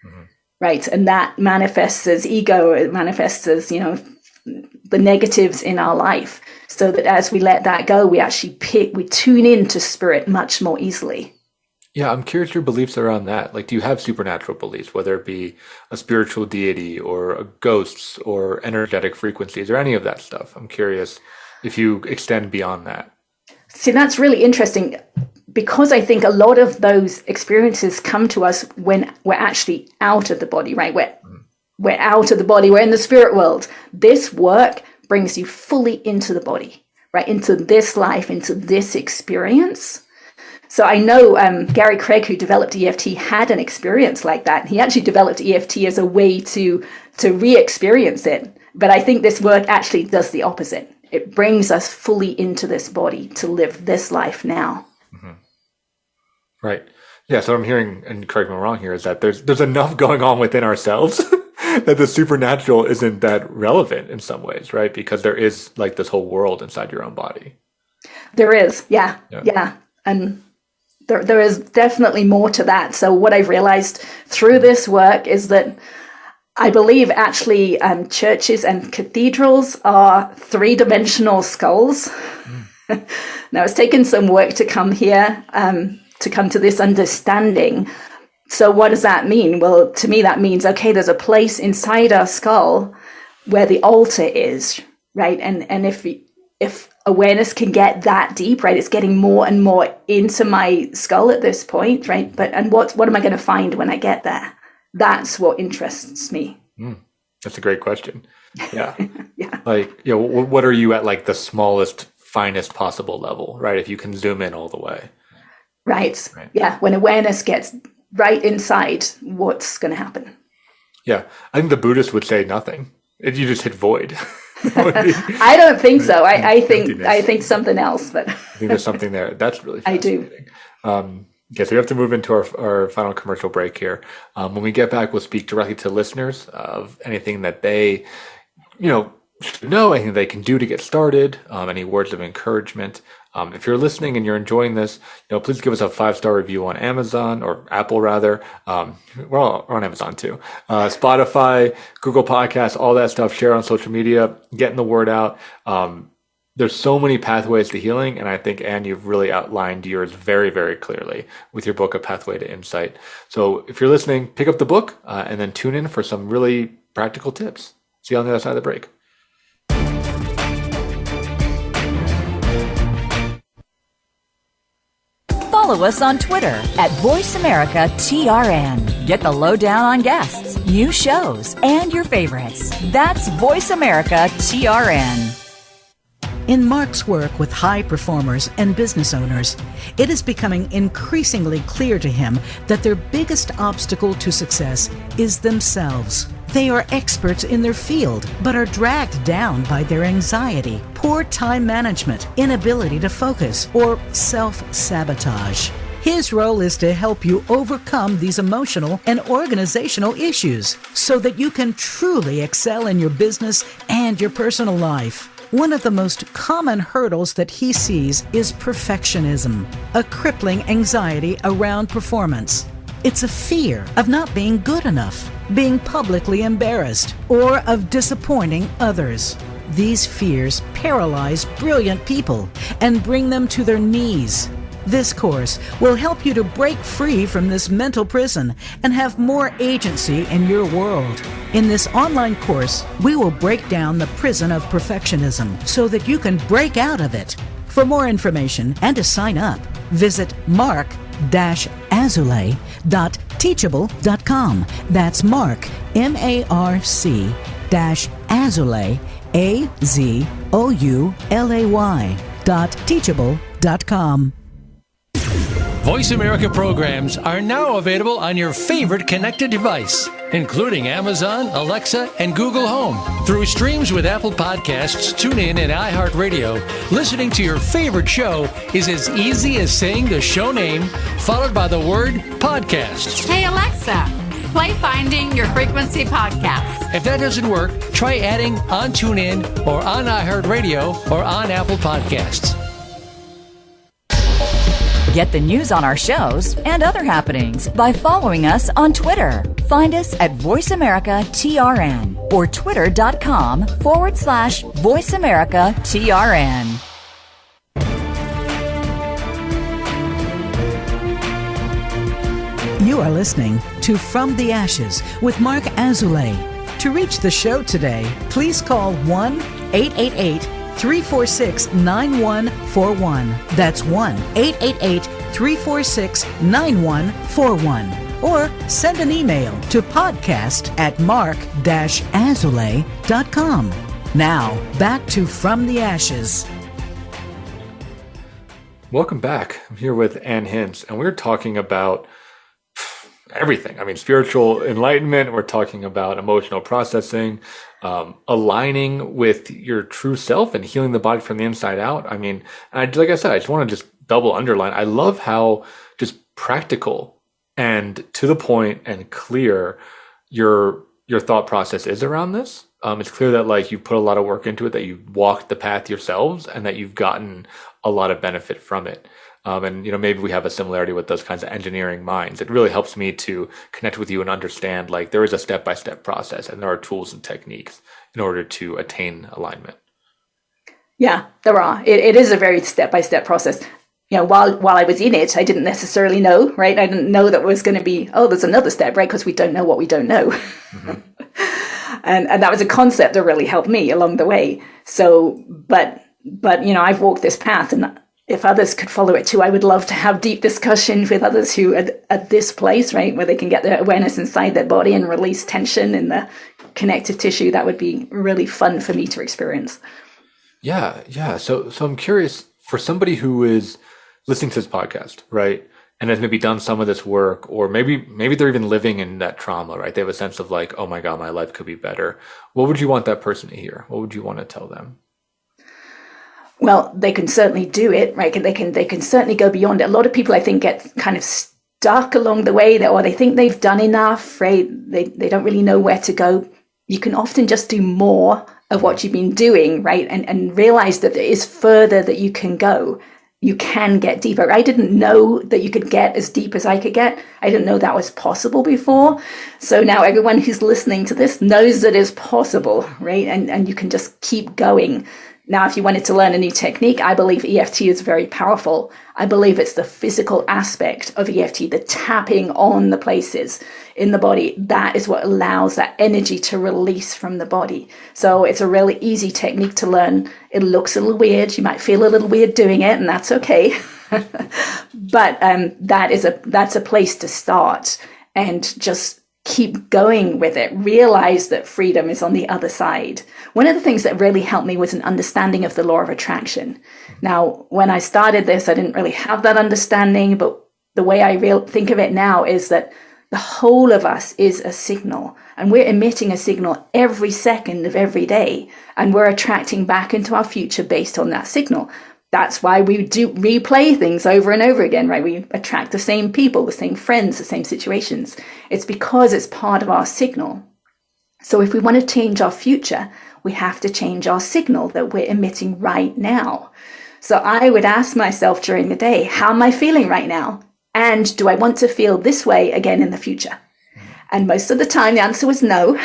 B: Mm-hmm. Right. And that manifests as ego. It manifests as, the negatives in our life. So that as we let that go, we tune into spirit much more easily. Yeah, I'm curious your beliefs around that. Like, do you have supernatural beliefs, whether it be a spiritual deity or ghosts or energetic frequencies or any of that stuff? I'm curious if you extend beyond that. See, that's really interesting, because I think a lot of those experiences come to us when we're actually out of the body, right? We're out of the body, we're in the spirit world. This work brings you fully into the body, right? Into this life, into this experience. So I know Gary Craig, who developed EFT, had an experience like that. He actually developed EFT as a way to re-experience it. But I think this work actually does the opposite. It brings us fully into this body to live this life now. Mm-hmm. Right. Yeah. So what I'm hearing, and correct me if I'm wrong here, is that there's enough going on within ourselves that the supernatural isn't that relevant in some ways, right? Because there is like this whole world inside your own body. There is. Yeah. And there is definitely more to that. So what I've realized through this work is that I believe actually churches and cathedrals are three-dimensional skulls. Now, it's taken some work to come here, to come to this understanding. So what does that mean? Well, to me, that means, okay, there's a place inside our skull where the altar is, right? And if awareness can get that deep, right? It's getting more and more into my skull at this point, right? And what am I going to find when I get there? That's what interests me. That's a great question. Yeah. Yeah. Like, what are you at, like the smallest, finest possible level, right? If you can zoom in all the way. Right. Yeah. When awareness gets right inside, what's going to happen? Yeah. I think the Buddhists would say nothing. You just hit void. I don't think so. I think something else, but I think there's something there. That's really fascinating. I do. Okay, so we have to move into our final commercial break here. When we get back, we'll speak directly to listeners of anything that they, should know, anything they can do to get started, any words of encouragement. If you're listening and you're enjoying this, please give us a 5-star review on Amazon, or Apple rather. We're on Amazon too. Spotify, Google Podcasts, all that stuff. Share on social media, getting the word out. There's so many pathways to healing, and I think, Anne, you've really outlined yours very, very clearly with your book, A Pathway to Insight. So if you're listening, pick up the book and then tune in for some really practical tips. See you on the other side of the break.
G: Follow us on Twitter at VoiceAmericaTRN. Get the lowdown on guests, new shows, and your favorites. That's VoiceAmericaTRN.
A: In Mark's work with high performers and business owners, it is becoming increasingly clear to him that their biggest obstacle to success is themselves. They are experts in their field, but are dragged down by their anxiety, poor time management, inability to focus, or self-sabotage. His role is to help you overcome these emotional and organizational issues so that you can truly excel in your business and your personal life. One of the most common hurdles that he sees is perfectionism, a crippling anxiety around performance. It's a fear of not being good enough, being publicly embarrassed, or of disappointing others. These fears paralyze brilliant people and bring them to their knees. This course will help you to break free from this mental prison and have more agency in your world. In this online course, we will break down the prison of perfectionism so that you can break out of it. For more information and to sign up, visit mark-azulay.teachable.com. That's Mark, MARC-Azulay, AZOULAY.teachable.com.
H: Voice America programs are now available on your favorite connected device, including Amazon, Alexa, and Google Home. Through streams with Apple Podcasts, TuneIn, and iHeartRadio, listening to your favorite show is as easy as saying the show name followed by the word podcast.
I: Hey, Alexa, play Finding Your Frequency podcast.
H: If that doesn't work, try adding on TuneIn or on iHeartRadio or on Apple Podcasts.
G: Get the news on our shows and other happenings by following us on Twitter. Find us at VoiceAmericaTRN or twitter.com/VoiceAmericaTRN.
A: You are listening to From the Ashes with Mark Azulay. To reach the show today, please call 1-888-346-9141. That's 1-888-346-9141. Or send an email to podcast@mark-azulay.com. Now, back to From the Ashes.
B: Welcome back. I'm here with Anne Hince, and we're talking about everything. I mean, spiritual enlightenment. We're talking about emotional processing, aligning with your true self and healing the body from the inside out. I mean, like I said, I just want to just double underline. I love how just practical and to the point and clear your thought process is around this. It's clear that like you've put a lot of work into it, that you've walked the path yourselves, and that you've gotten a lot of benefit from it. And, maybe we have a similarity with those kinds of engineering minds. It really helps me to connect with you and understand, like, there is a step-by-step process and there are tools and techniques in order to attain alignment.
C: Yeah, there are. It is a very step-by-step process. While I was in it, I didn't necessarily know, right? I didn't know that it was going to be, there's another step, right? Because we don't know what we don't know. Mm-hmm. and that was a concept that really helped me along the way. So, but I've walked this path, and if others could follow it too, I would love to have deep discussion with others who are at this place, right, where they can get their awareness inside their body and release tension in the connective tissue. That would be really fun for me to experience. Yeah.
B: So I'm curious, for somebody who is listening to this podcast, right, and has maybe done some of this work, or maybe they're even living in that trauma, right? They have a sense of like, oh my God, my life could be better. What would you want that person to hear? What would you want to tell them?
C: Well, they can certainly do it, right? They can certainly go beyond it. A lot of people, I think, get kind of stuck along the way, or they think they've done enough, right? They don't really know where to go. You can often just do more of what you've been doing, right? And realize that there is further that you can go. You can get deeper. I didn't know that you could get as deep as I could get. I didn't know that was possible before. So now everyone who's listening to this knows that it's possible, right? And you can just keep going. Now, if you wanted to learn a new technique, I believe EFT is very powerful. I believe it's the physical aspect of EFT, the tapping on the places in the body. That is what allows that energy to release from the body. So it's a really easy technique to learn. It looks a little weird. You might feel a little weird doing it, and that's okay. But that's a place to start, and just keep going with it. Realize that freedom is on the other side. One of the things that really helped me was an understanding of the law of attraction. Now, when I started this, I didn't really have that understanding, but the way I think of it now is that the whole of us is a signal, and we're emitting a signal every second of every day, and we're attracting back into our future based on that signal. That's why we do replay things over and over again, right? We attract the same people, the same friends, the same situations. It's because it's part of our signal. So if we want to change our future, we have to change our signal that we're emitting right now. So I would ask myself during the day, how am I feeling right now? And do I want to feel this way again in the future? And most of the time, the answer was no.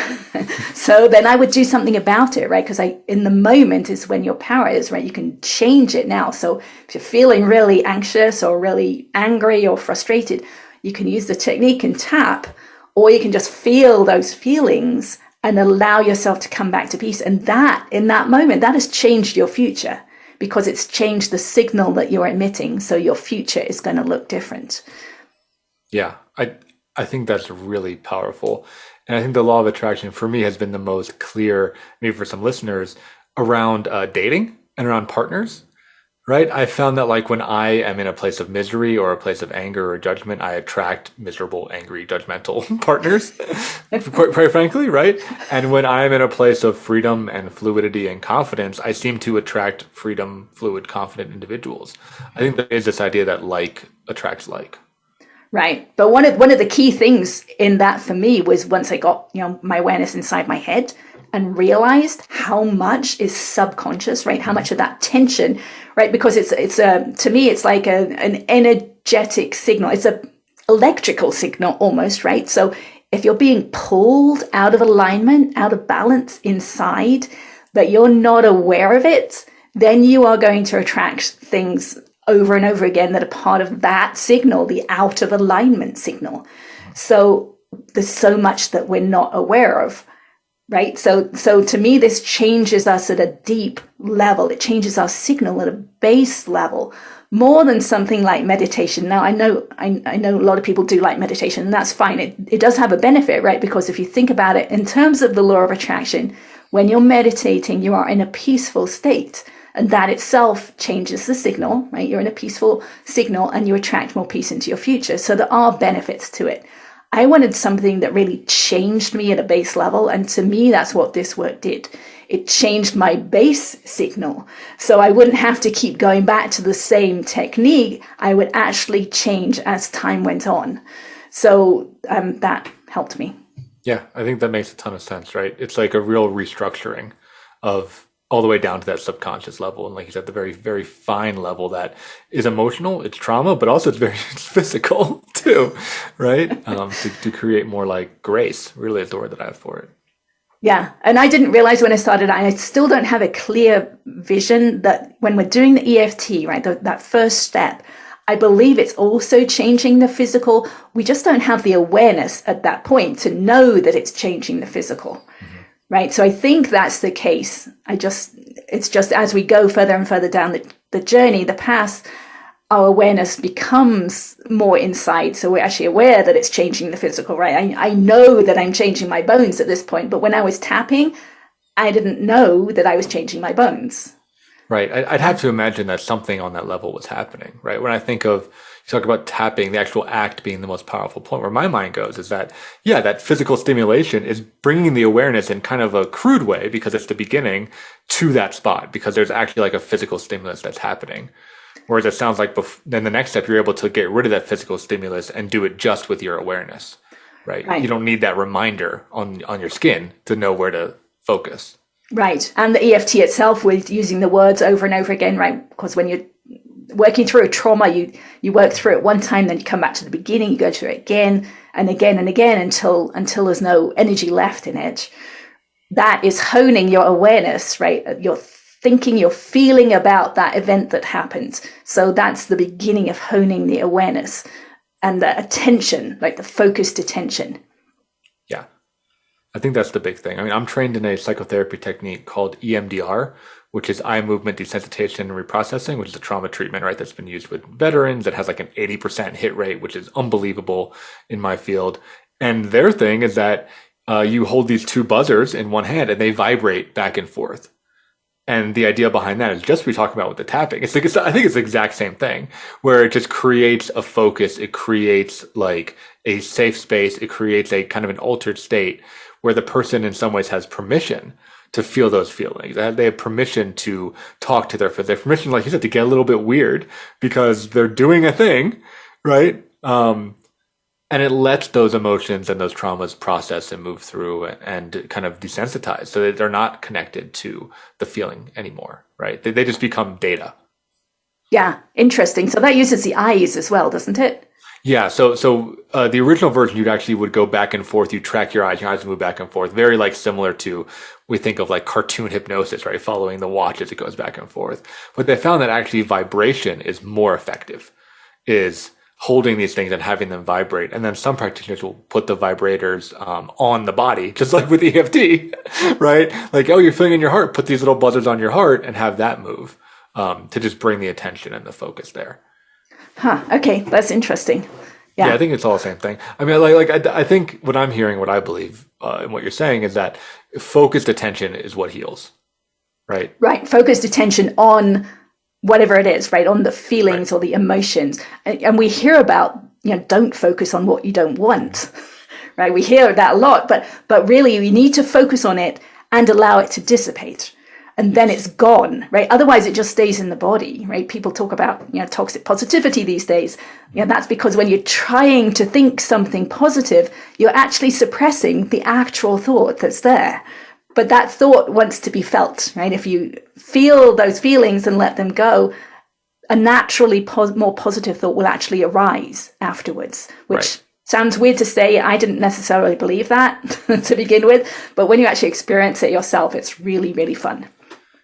C: So then I would do something about it, right? Because in the moment is when your power is, right? You can change it now. So if you're feeling really anxious or really angry or frustrated, you can use the technique and tap, or you can just feel those feelings and allow yourself to come back to peace. And that, in that moment, that has changed your future, because it's changed the signal that you're emitting. So your future is going to look different.
B: Yeah, I think that's really powerful. And I think the law of attraction for me has been the most clear, maybe for some listeners, around dating and around partners, right? I found that like when I am in a place of misery or a place of anger or judgment, I attract miserable, angry, judgmental partners, quite frankly, right? And when I'm in a place of freedom and fluidity and confidence, I seem to attract freedom, fluid, confident individuals. I think there is this idea that like attracts like.
C: Right. But one of the key things in that for me was once I got, my awareness inside my head and realized how much is subconscious, right? How much of that tension, right? Because it's to me, it's like an energetic signal. It's a electrical signal almost, right? So if you're being pulled out of alignment, out of balance inside, but you're not aware of it, then you are going to attract things over and over again that are part of that signal, the out of alignment signal. So there's so much that we're not aware of, right? So to me, this changes us at a deep level. It changes our signal at a base level, more than something like meditation. Now, I know a lot of people do like meditation, and that's fine. It does have a benefit, right? Because if you think about it in terms of the law of attraction, when you're meditating, you are in a peaceful state. And that itself changes the signal, right? You're in a peaceful signal and you attract more peace into your future. So there are benefits to it. I wanted something that really changed me at a base level. And to me, that's what this work did. It changed my base signal. So I wouldn't have to keep going back to the same technique. I would actually change as time went on. So that helped me.
B: Yeah, I think that makes a ton of sense, right? It's like a real restructuring of all the way down to that subconscious level. And like you said, the very, very fine level that is emotional, it's trauma, but also it's physical too, right? To create more like grace, really is the word that I have for it.
C: Yeah. And I didn't realize when I started, I still don't have a clear vision that when we're doing the EFT, right, that first step, I believe it's also changing the physical. We just don't have the awareness at that point to know that it's changing the physical. Right. So I think that's the case. It's just as we go further and further down the journey, the path, our awareness becomes more inside. So we're actually aware that it's changing the physical, right? I know that I'm changing my bones at this point, but when I was tapping, I didn't know that I was changing my bones.
B: Right. I'd have to imagine that something on that level was happening, right? When I think of, you talk about tapping, the actual act being the most powerful point, where my mind goes is that, yeah, that physical stimulation is bringing the awareness in kind of a crude way, because it's the beginning, to that spot, because there's actually like a physical stimulus that's happening. Whereas it sounds like then the next step, you're able to get rid of that physical stimulus and do it just with your awareness, right? You don't need that reminder on your skin to know where to focus.
C: Right. And the EFT itself, with using the words over and over again, right? Because when you're working through a trauma, you work through it one time, then you come back to the beginning, you go through it again and again and again until there's no energy left in it. That is honing your awareness, right? You're thinking, you're feeling about that event that happened. So that's the beginning of honing the awareness and the attention, like the focused attention.
B: Yeah. I think that's the big thing. I mean, I'm trained in a psychotherapy technique called EMDR, which is eye movement desensitization and reprocessing, which is a trauma treatment, right? That's been used with veterans. That has like an 80% hit rate, which is unbelievable in my field. And their thing is that you hold these two buzzers in one hand and they vibrate back and forth. And the idea behind that is just what we talked about with the tapping. I think it's the exact same thing, where it just creates a focus. It creates like a safe space. It creates a kind of an altered state where the person in some ways has permission to feel those feelings. They have permission to talk to their friends. They have permission, like you said, to get a little bit weird because they're doing a thing, right? And it lets those emotions and those traumas process and move through and kind of desensitize, so that they're not connected to the feeling anymore, right? They just become data.
C: Yeah, interesting. So that uses the eyes as well, doesn't it?
B: Yeah. So the original version, would go back and forth. You track your eyes move back and forth. Very like similar to, we think of like cartoon hypnosis, right? Following the watch as it goes back and forth. But they found that actually vibration is more effective, is holding these things and having them vibrate. And then some practitioners will put the vibrators on the body, just like with EFT, right? Like, oh, you're feeling in your heart, put these little buzzers on your heart and have that move to just bring the attention and the focus there.
C: Huh. Okay. That's interesting.
B: Yeah, I think it's all the same thing. I mean, I think what I'm hearing, what I believe, and what you're saying is that focused attention is what heals, right? Right.
C: Focused attention on whatever it is, right? On the feelings or the emotions. And we hear about, don't focus on what you don't want, right? We hear that a lot, but really we need to focus on it and allow it to dissipate. And then it's gone, right? Otherwise, it just stays in the body, right? People talk about, toxic positivity these days. That's because when you're trying to think something positive, you're actually suppressing the actual thought that's there. But that thought wants to be felt, right? If you feel those feelings and let them go, a naturally more positive thought will actually arise afterwards, which sounds weird to say. I didn't necessarily believe that to begin with, but when you actually experience it yourself, it's really, really fun.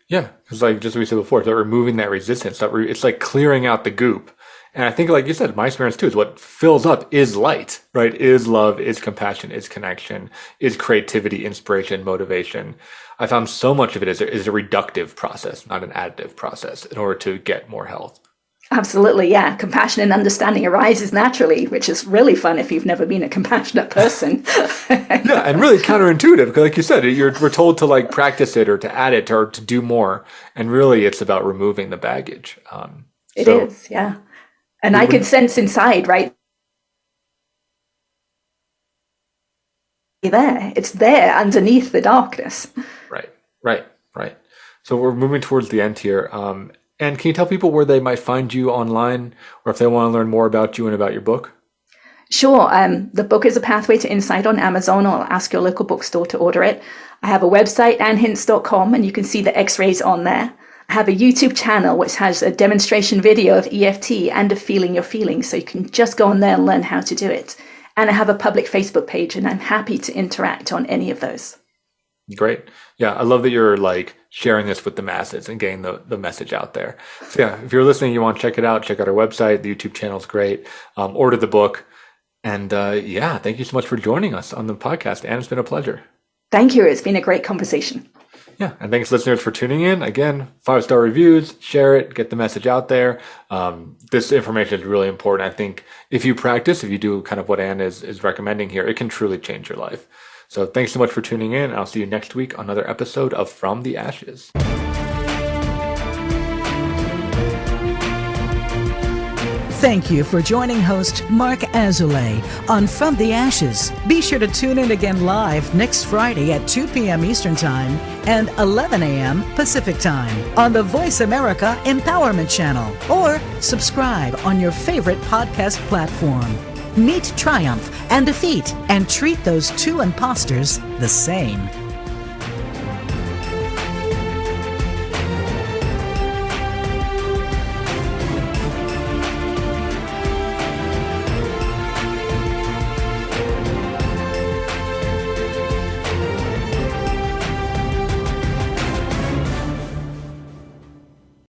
B: Yeah, because like just what we said before, it's like removing that resistance. It's like clearing out the goop. And I think, like you said, my experience too is what fills up is light, right? Is love, is compassion, is connection, is creativity, inspiration, motivation. I found so much of it is a reductive process, not an additive process, in order to get more health. Absolutely, yeah. Compassion and understanding arises naturally, which is really fun if you've never been a compassionate person. Yeah, and really counterintuitive, because like you said, we're told to like practice it or to add it or to do more. And really it's about removing the baggage. It is, yeah. And I could sense inside, right? It's there underneath the darkness. Right. So we're moving towards the end here. And can you tell people where they might find you online, or if they want to learn more about you and about your book? Sure. The book is A Pathway to Insight on Amazon, or ask your local bookstore to order it. I have a website, annehince.com, and you can see the x-rays on there. I have a YouTube channel which has a demonstration video of EFT and of feeling your feelings, so you can just go on there and learn how to do it. And I have a public Facebook page, and I'm happy to interact on any of those. Great. Yeah, I love that you're like sharing this with the masses and getting the message out there. So yeah, if you're listening, you want to check it out, check out our website. The YouTube channel is great. Order the book. And thank you so much for joining us on the podcast. And it's been a pleasure. Thank you. It's been a great conversation. Yeah, and thanks listeners for tuning in. Again, 5-star reviews, share it, get the message out there. This information is really important. I think if you practice, if you do kind of what Anne is recommending here, it can truly change your life. So thanks so much for tuning in. I'll see you next week on another episode of From the Ashes.
A: Thank you for joining host Mark Azoulay on From the Ashes. Be sure to tune in again live next Friday at 2 p.m. Eastern Time and 11 a.m. Pacific Time on the Voice America Empowerment Channel, or subscribe on your favorite podcast platform. Meet triumph and defeat and treat those two imposters the same.